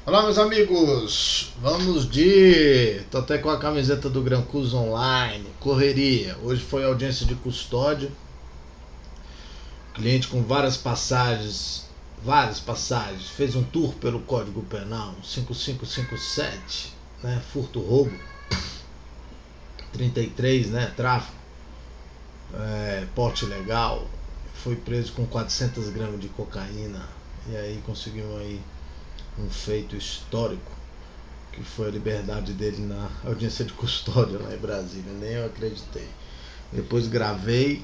Olá, meus amigos, tô até com a camiseta do Gran Cruz Online, correria. Hoje foi audiência de custódia, cliente com várias passagens, fez um tour pelo Código Penal 5557, né, furto, roubo, 33, né, tráfico, porte ilegal, foi preso com 400 gramas de cocaína e aí conseguimos aí um feito histórico, que foi a liberdade dele na audiência de custódia lá em Brasília. Nem eu acreditei. Depois gravei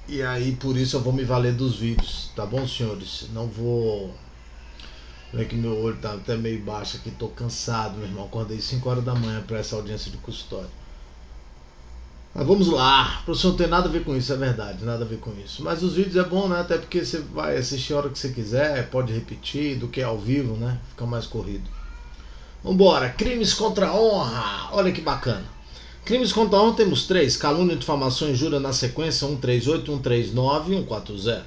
e aí por isso eu vou me valer dos vídeos, tá bom, senhores? Não vou. Vê que meu olho tá até meio baixo aqui, tô cansado, meu irmão. Acordei 5 horas da manhã para essa audiência de custódia. Mas vamos lá, professor, não tem nada a ver com isso, é verdade, nada a ver com isso. Mas os vídeos é bom, né? Até porque você vai assistir a hora que você quiser, pode repetir, do que ao vivo, né? Fica mais corrido. Vambora, crimes contra a honra, olha que bacana. Crimes contra a honra temos 3, calúnia, difamação e injúria na sequência, 138, 139 e 140.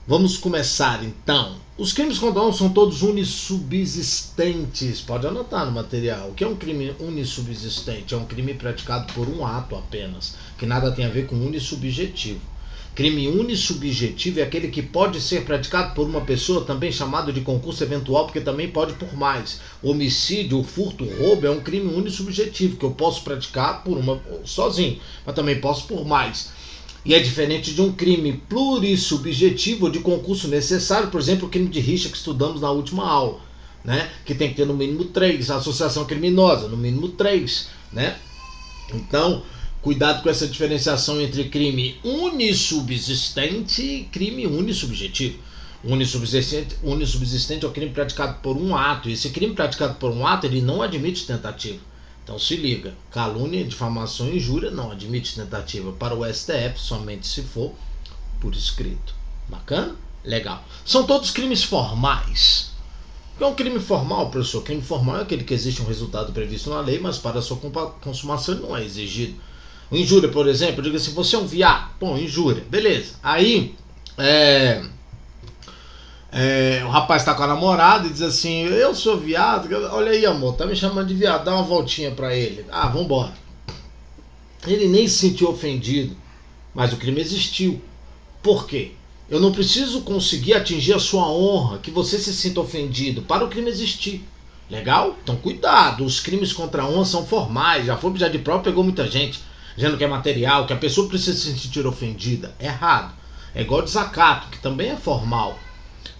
Vamos começar então. Os crimes contra a honra são todos unissubsistentes. Pode anotar no material. O que é um crime unissubsistente? É um crime praticado por um ato apenas, que nada tem a ver com unissubjetivo. Crime unissubjetivo é aquele que pode ser praticado por uma pessoa, também chamado de concurso eventual, porque também pode por mais. Homicídio, furto, roubo é um crime unissubjetivo, que eu posso praticar por uma sozinho, mas também posso por mais. E é diferente de um crime plurissubjetivo de concurso necessário, por exemplo, o crime de rixa que estudamos na última aula, né? Que tem que ter no mínimo 3, associação criminosa, no mínimo 3, né? Então, cuidado com essa diferenciação entre crime unissubsistente e crime unissubjetivo. Unissubsistente é o crime praticado por um ato, e esse crime praticado por um ato, ele não admite tentativa. Então se liga, calúnia, difamação e injúria não admite tentativa para o STF, somente se for por escrito. Bacana? Legal. São todos crimes formais. O que é um crime formal, professor? Crime formal é aquele que existe um resultado previsto na lei, mas para a sua consumação não é exigido. O injúria, por exemplo, diga assim, você é um viado. Bom, injúria, beleza. Aí, o rapaz tá com a namorada e diz assim, eu sou viado, olha aí, amor, tá me chamando de viado, dá uma voltinha pra ele. Ah, vambora. Ele nem se sentiu ofendido, mas o crime existiu. Por quê? Eu não preciso conseguir atingir a sua honra, que você se sinta ofendido, para o crime existir. Legal? Então cuidado, os crimes contra a honra são formais, já foi objeto de prova, pegou muita gente, dizendo que é material, que a pessoa precisa se sentir ofendida. Errado. É igual desacato, que também é formal.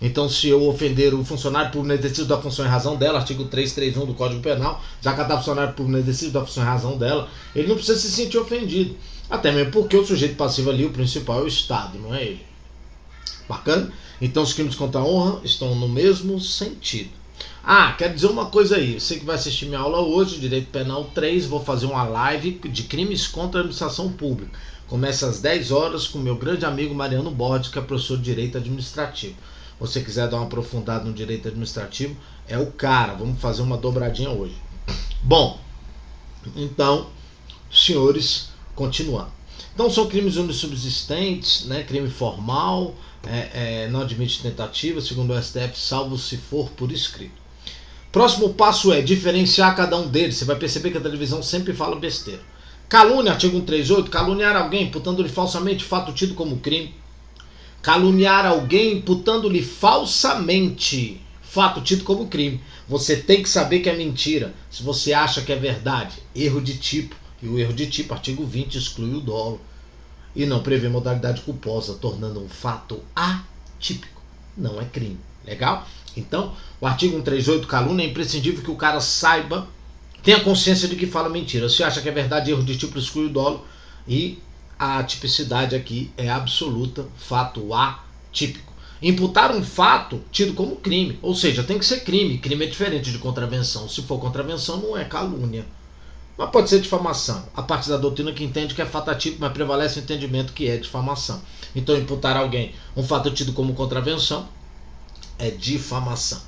Então, se eu ofender o funcionário por exercício da função e razão dela, artigo 331 do Código Penal, desacatar o funcionário por exercício da função e razão dela, ele não precisa se sentir ofendido. Até mesmo porque o sujeito passivo ali, o principal é o Estado, não é ele. Bacana? Então, os crimes contra a honra estão no mesmo sentido. Ah, quero dizer uma coisa aí. Você que vai assistir minha aula hoje, Direito Penal 3, vou fazer uma live de crimes contra a administração pública. Começa às 10 horas com meu grande amigo Mariano Borges, que é professor de Direito Administrativo. Você quiser dar uma aprofundada no direito administrativo, é o cara. Vamos fazer uma dobradinha hoje. Bom, então, senhores, continuando. Então são crimes unissubsistentes, né? Crime formal, não admite tentativa, segundo o STF, salvo se for por escrito. Próximo passo é diferenciar cada um deles. Você vai perceber que a televisão sempre fala besteira. Calúnia, artigo 138, caluniar alguém, imputando-lhe falsamente fato tido como crime. Caluniar alguém imputando-lhe falsamente fato tido como crime. Você tem que saber que é mentira. Se você acha que é verdade, erro de tipo. E o erro de tipo, artigo 20, exclui o dolo. E não prevê modalidade culposa, tornando um fato atípico. Não é crime. Legal? Então, o artigo 138, calúnia, é imprescindível que o cara saiba, tenha consciência de que fala mentira. Se acha que é verdade, erro de tipo, exclui o dolo. E a tipicidade aqui é absoluta, fato atípico. Imputar um fato tido como crime, ou seja, tem que ser crime. Crime é diferente de contravenção. Se for contravenção, não é calúnia. Mas pode ser difamação. A parte da doutrina que entende que é fato atípico, mas prevalece o entendimento que é difamação. Então, imputar a alguém um fato tido como contravenção é difamação.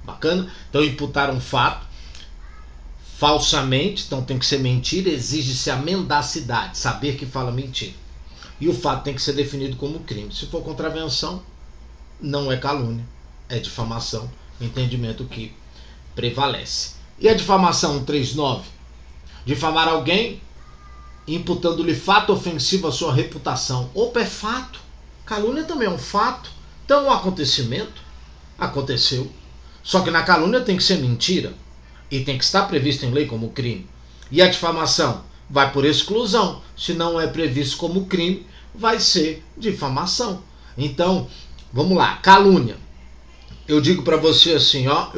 Bacana? Então, imputar um fato falsamente, então tem que ser mentira, exige-se a mendacidade, saber que fala mentira. E o fato tem que ser definido como crime. Se for contravenção, não é calúnia, é difamação. entendimento que prevalece. E a difamação 139? Difamar alguém imputando-lhe fato ofensivo à sua reputação. Opa, é fato. Calúnia também é um fato. Então, um acontecimento aconteceu. Só que na calúnia tem que ser mentira. E tem que estar previsto em lei como crime. E a difamação vai por exclusão. Se não é previsto como crime, vai ser difamação. Então, vamos lá. Calúnia. Eu digo pra você assim, ó.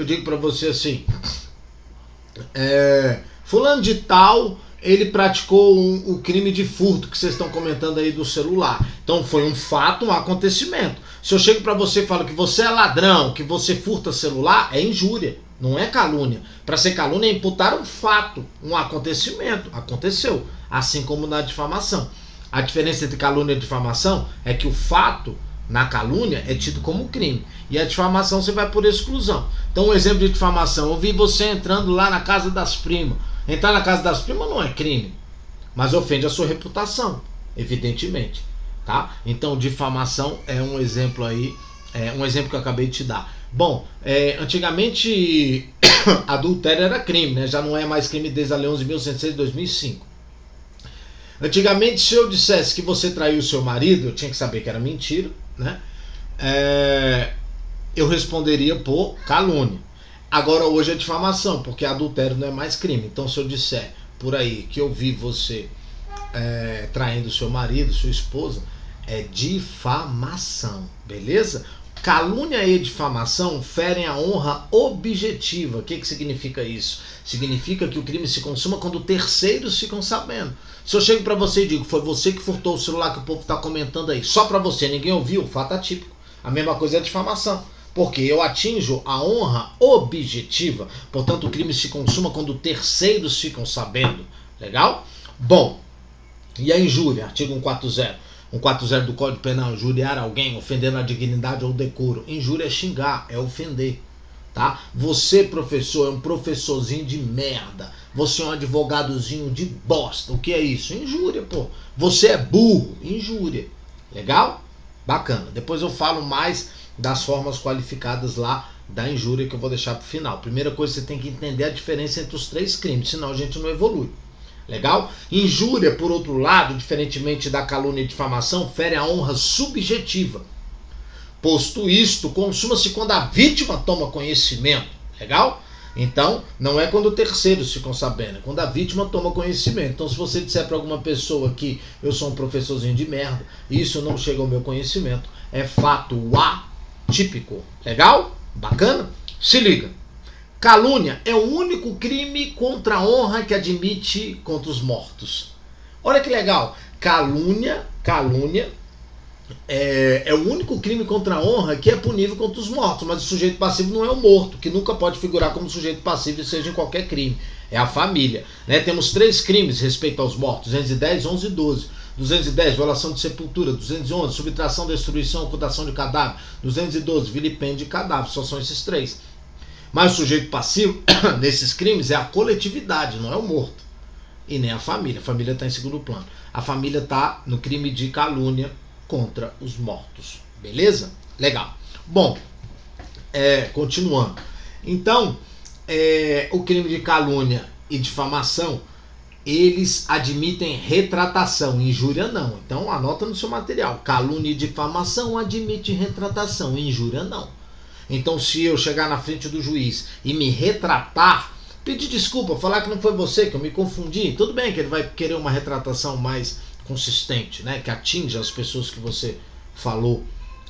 Fulano de tal, ele praticou o crime de furto que vocês estão comentando aí do celular. Então foi um fato, um acontecimento. Se eu chego pra você e falo que você é ladrão, que você furta celular, é injúria, não é calúnia. Para ser calúnia é imputar um fato, um acontecimento. Aconteceu, assim como na difamação. A diferença entre calúnia e difamação é que o fato na calúnia é tido como crime. E a difamação você vai por exclusão. Então um exemplo de difamação: eu vi você entrando lá na casa das primas. Entrar na casa das primas não é crime, mas ofende a sua reputação, evidentemente, tá? Então difamação é um exemplo aí, um exemplo que eu acabei de te dar. Bom, antigamente adultério era crime, né? Já não é mais crime desde a Lei 11.106 de 2005. Antigamente, se eu dissesse que você traiu o seu marido, eu tinha que saber que era mentira, né? Eu responderia por calúnia. Agora hoje é difamação, porque adultério não é mais crime. Então se eu disser por aí que eu vi você traindo seu marido, sua esposa, é difamação, beleza? Calúnia e difamação ferem a honra objetiva. O que significa isso? Significa que o crime se consuma quando terceiros ficam sabendo. Se eu chego pra você e digo, foi você que furtou o celular que o povo tá comentando aí, só pra você, ninguém ouviu, fato atípico. A mesma coisa é a difamação, porque eu atinjo a honra objetiva. Portanto, o crime se consuma quando terceiros ficam sabendo. Legal? Bom, e a injúria? Artigo 140. 140 do Código Penal: injuriar alguém, ofendendo a dignidade ou decoro. Injúria é xingar, é ofender. Tá? Você, professor, é um professorzinho de merda. Você é um advogadozinho de bosta. O que é isso? Injúria, pô. Você é burro. Injúria. Legal? Bacana. Depois eu falo mais das formas qualificadas lá da injúria, que eu vou deixar pro final. Primeira coisa, você tem que entender a diferença entre os três crimes, senão a gente não evolui. Legal? Injúria, por outro lado, diferentemente da calúnia e difamação, fere a honra subjetiva. Posto isto, consuma-se quando a vítima toma conhecimento. Legal? Então, não é quando terceiros ficam sabendo, é quando a vítima toma conhecimento. Então, se você disser para alguma pessoa que eu sou um professorzinho de merda, e isso não chega ao meu conhecimento, é fato atípico. Legal? Bacana? Se liga. Calúnia é o único crime contra a honra que admite contra os mortos. Olha que legal. Calúnia é o único crime contra a honra que é punível contra os mortos, mas o sujeito passivo não é o morto, que nunca pode figurar como sujeito passivo, seja em qualquer crime. É a família. Né? Temos três crimes respeito aos mortos: 210, 11 e 12. 210, violação de sepultura. 211, subtração, destruição, ocultação de cadáver. 212, vilipêndio de cadáver. Só são esses três. Mas o sujeito passivo nesses crimes é a coletividade, não é o morto. E nem a família. A família está em segundo plano. A família está no crime de calúnia contra os mortos. Beleza? Legal. Bom, continuando. Então, o crime de calúnia e difamação, eles admitem retratação. Injúria não. Então anota no seu material. Calúnia e difamação admite retratação. Injúria não. Então, se eu chegar na frente do juiz e me retratar, pedir desculpa, falar que não foi você, que eu me confundi, tudo bem que ele vai querer uma retratação mais consistente, né, que atinja as pessoas que você falou,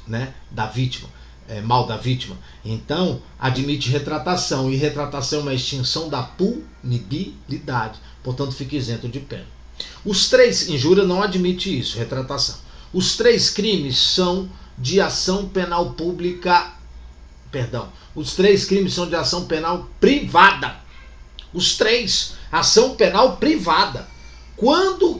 né, da vítima, mal da vítima. Então, admite retratação, e retratação é uma extinção da punibilidade, portanto fica isento de pena. Os três, injúria não admite isso, retratação. Os três crimes são de ação penal pública. Os três crimes são de ação penal privada. Os três, ação penal privada. Quando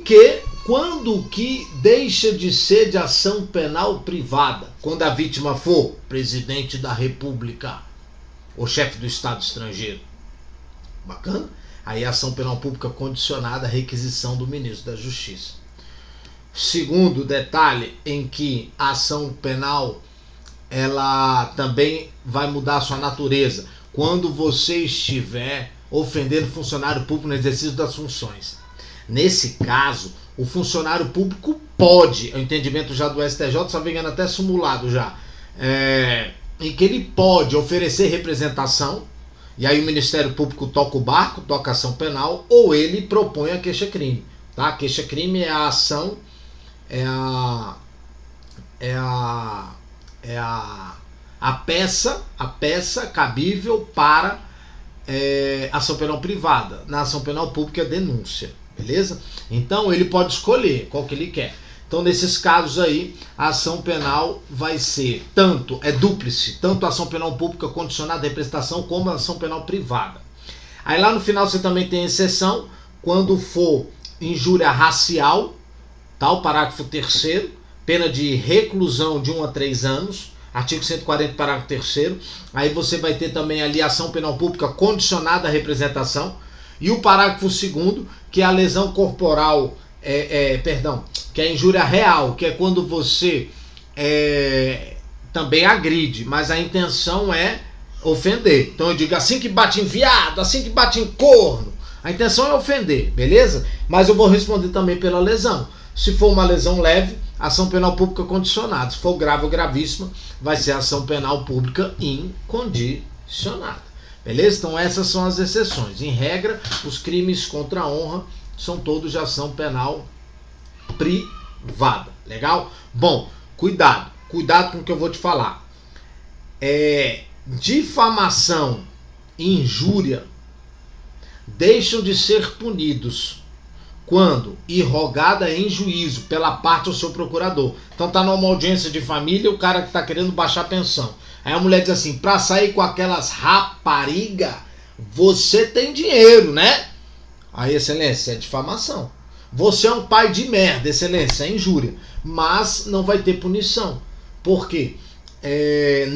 que deixa de ser de ação penal privada? Quando a vítima for presidente da República ou chefe do Estado estrangeiro. Bacana? Aí a ação penal pública condicionada à requisição do ministro da Justiça. Segundo detalhe em que a ação penal ela também vai mudar a sua natureza quando você estiver ofendendo funcionário público no exercício das funções. Nesse caso, o funcionário público pode, o entendimento já do STJ, só vem até simulado já, em que ele pode oferecer representação, e aí o Ministério Público toca o barco, toca a ação penal, ou ele propõe a queixa-crime. Tá? A queixa-crime é a ação, a peça cabível para ação penal privada. Na ação penal pública é denúncia, beleza? Então ele pode escolher qual que ele quer. Então nesses casos aí, a ação penal vai ser dúplice, tanto a ação penal pública condicionada à representação como a ação penal privada. Aí lá no final você também tem exceção, quando for injúria racial, tá? O parágrafo 3º, pena de reclusão de 1 a 3 anos, artigo 140, parágrafo 3º, aí você vai ter também ali a ação penal pública condicionada à representação, e o parágrafo 2º, que é a lesão corporal, que é a injúria real, que é quando você também agride, mas a intenção é ofender. Então eu digo, assim que bate em viado, assim que bate em corno, a intenção é ofender, beleza? Mas eu vou responder também pela lesão. Se for uma lesão leve, ação penal pública condicionada. Se for grave ou gravíssima, vai ser ação penal pública incondicionada. Beleza? Então essas são as exceções. Em regra, os crimes contra a honra são todos de ação penal privada. Legal? Bom, cuidado com o que eu vou te falar. Difamação e injúria deixam de ser punidos quando irrogada em juízo pela parte do seu procurador. Então tá numa audiência de família, o cara que tá querendo baixar a pensão. Aí a mulher diz assim, pra sair com aquelas rapariga, você tem dinheiro, né? Aí, excelência, é difamação. Você é um pai de merda, excelência, é injúria. Mas não vai ter punição. Por quê?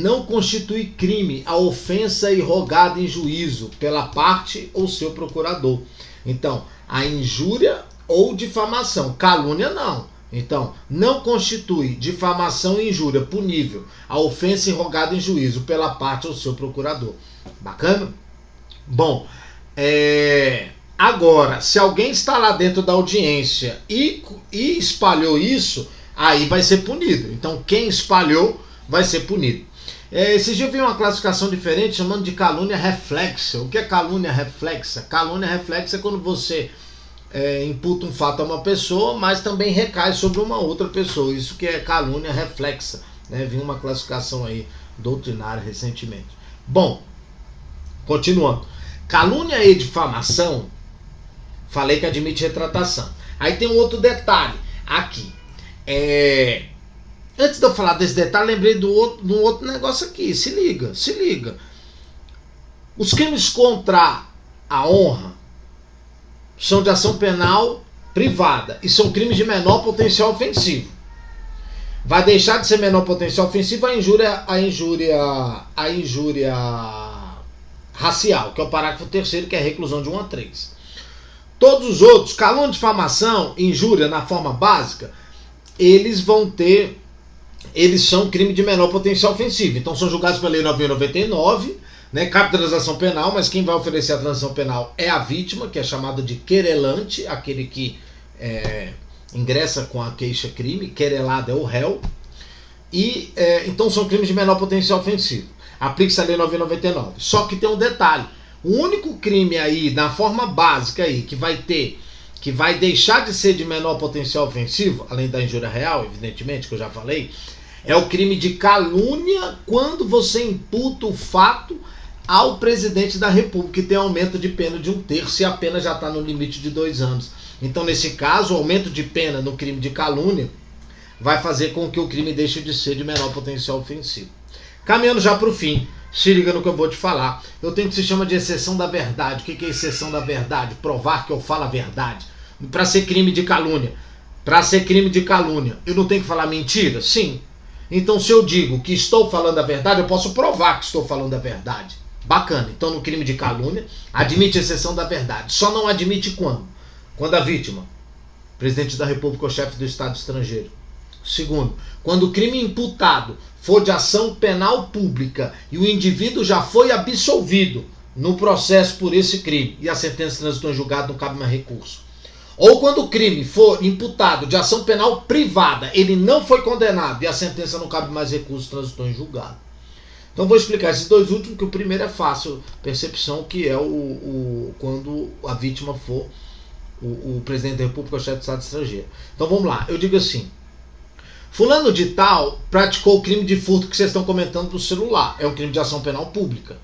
Não constitui crime a ofensa irrogada em juízo pela parte ou seu procurador. Então, a injúria ou difamação, calúnia não. Então, não constitui difamação e injúria punível a ofensa irrogada em juízo pela parte ou seu procurador. Bacana? Bom, agora, se alguém está lá dentro da audiência e espalhou isso, aí vai ser punido. Então, quem espalhou vai ser punido. Esses dias eu vi uma classificação diferente chamando de calúnia reflexa. O que é calúnia reflexa? Calúnia reflexa é quando você imputa um fato a uma pessoa, mas também recai sobre uma outra pessoa. Isso que é calúnia reflexa. Vi uma classificação aí doutrinária recentemente. Bom, continuando. Calúnia e difamação, falei que admite retratação. Aí tem um outro detalhe aqui. Antes de eu falar desse detalhe, lembrei de um outro negócio aqui. Se liga. Os crimes contra a honra são de ação penal privada e são crimes de menor potencial ofensivo. Vai deixar de ser menor potencial ofensivo a injúria racial, que é o parágrafo 3º, que é reclusão de 1 a 3. Todos os outros, calúnia, difamação, injúria na forma básica, eles são crime de menor potencial ofensivo. Então são julgados pela Lei 9.099, cabe transação penal, mas quem vai oferecer a transação penal é a vítima, que é chamada de querelante, aquele que ingressa com a queixa-crime, querelado é o réu. Então são crimes de menor potencial ofensivo. Aplica-se a Lei 9.099. Só que tem um detalhe. O único crime aí, na forma básica aí, que vai deixar de ser de menor potencial ofensivo, além da injúria real, evidentemente, que eu já falei, é o crime de calúnia quando você imputa o fato ao presidente da República, que tem aumento de pena de 1/3 e a pena já está no limite de 2 anos. Então, nesse caso, o aumento de pena no crime de calúnia vai fazer com que o crime deixe de ser de menor potencial ofensivo. Caminhando já para o fim, se liga no que eu vou te falar. Eu tenho o que se chama de exceção da verdade. O que é exceção da verdade? Provar que eu falo a verdade. Para ser crime de calúnia. Eu não tenho que falar mentira? Sim. Então, se eu digo que estou falando a verdade, eu posso provar que estou falando a verdade. Bacana. Então, no crime de calúnia, admite exceção da verdade. Só não admite quando? Quando a vítima, presidente da República ou chefe do Estado estrangeiro, Segundo, quando o crime imputado for de ação penal pública e o indivíduo já foi absolvido no processo por esse crime e a sentença transitou em julgado, não cabe mais recurso. Ou quando o crime for imputado de ação penal privada, ele não foi condenado e a sentença não cabe mais recurso, transitou em julgado. Então vou explicar esses dois últimos, que o primeiro é fácil, percepção, que é quando a vítima for o presidente da República ou chefe de Estado estrangeiro. Então vamos lá, eu digo assim: fulano de tal praticou o crime de furto que vocês estão comentando do celular. É um crime de ação penal pública.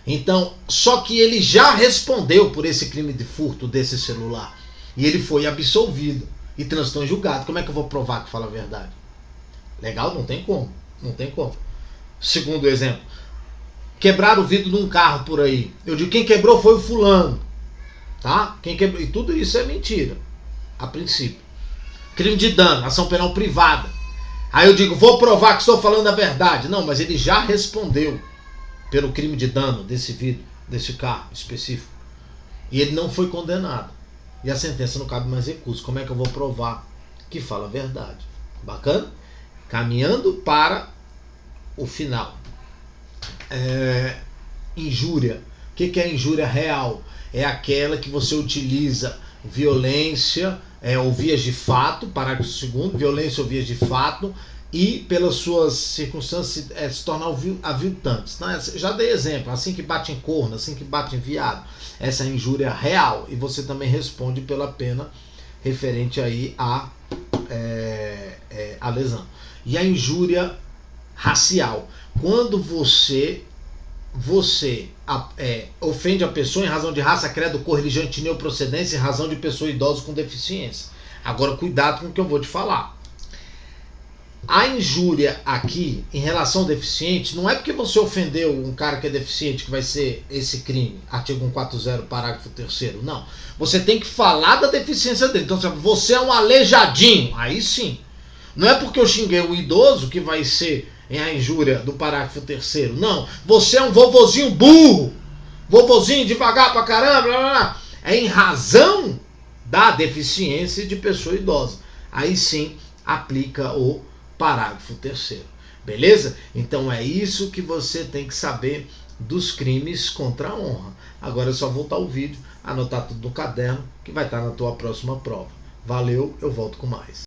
Então, só que ele já respondeu por esse crime de furto desse celular. E ele foi absolvido e transitou em julgado. Como é que eu vou provar que fala a verdade? Legal? Não tem como. Não tem como. Segundo exemplo, quebraram o vidro de um carro por aí. Eu digo, quem quebrou foi o fulano. Tá? Quem quebrou? E tudo isso é mentira, a princípio. Crime de dano, ação penal privada. Aí eu digo, vou provar que estou falando a verdade. Não, mas ele já respondeu pelo crime de dano desse vidro, desse carro específico. E ele não foi condenado. E a sentença não cabe mais recurso. Como é que eu vou provar que fala a verdade? Bacana? Caminhando para o final. Injúria. O que é injúria real? É aquela que você utiliza violência ou vias de fato, parágrafo 2º, violência ou vias de fato, e pelas suas circunstâncias se tornar aviltantes. Então, já dei exemplo, assim que bate em corno, assim que bate em viado, essa é injúria real, e você também responde pela pena referente aí à lesão. E a injúria racial, quando você ofende a pessoa em razão de raça, credo, cor, religião, etnia ou procedência, em razão de pessoa idosa com deficiência. Agora, cuidado com o que eu vou te falar. A injúria aqui, em relação ao deficiente, não é porque você ofendeu um cara que é deficiente que vai ser esse crime, artigo 140, parágrafo 3º, não. Você tem que falar da deficiência dele. Então, você é um aleijadinho, aí sim. Não é porque eu xinguei o idoso que vai ser a injúria do parágrafo 3º, não. Você é um vovozinho burro, vovozinho devagar pra caramba, blá, blá, blá. É em razão da deficiência de pessoa idosa. Aí sim aplica o parágrafo 3º. Beleza? Então é isso que você tem que saber dos crimes contra a honra. Agora é só voltar o vídeo, anotar tudo no caderno, que vai estar na tua próxima prova. Valeu, eu volto com mais.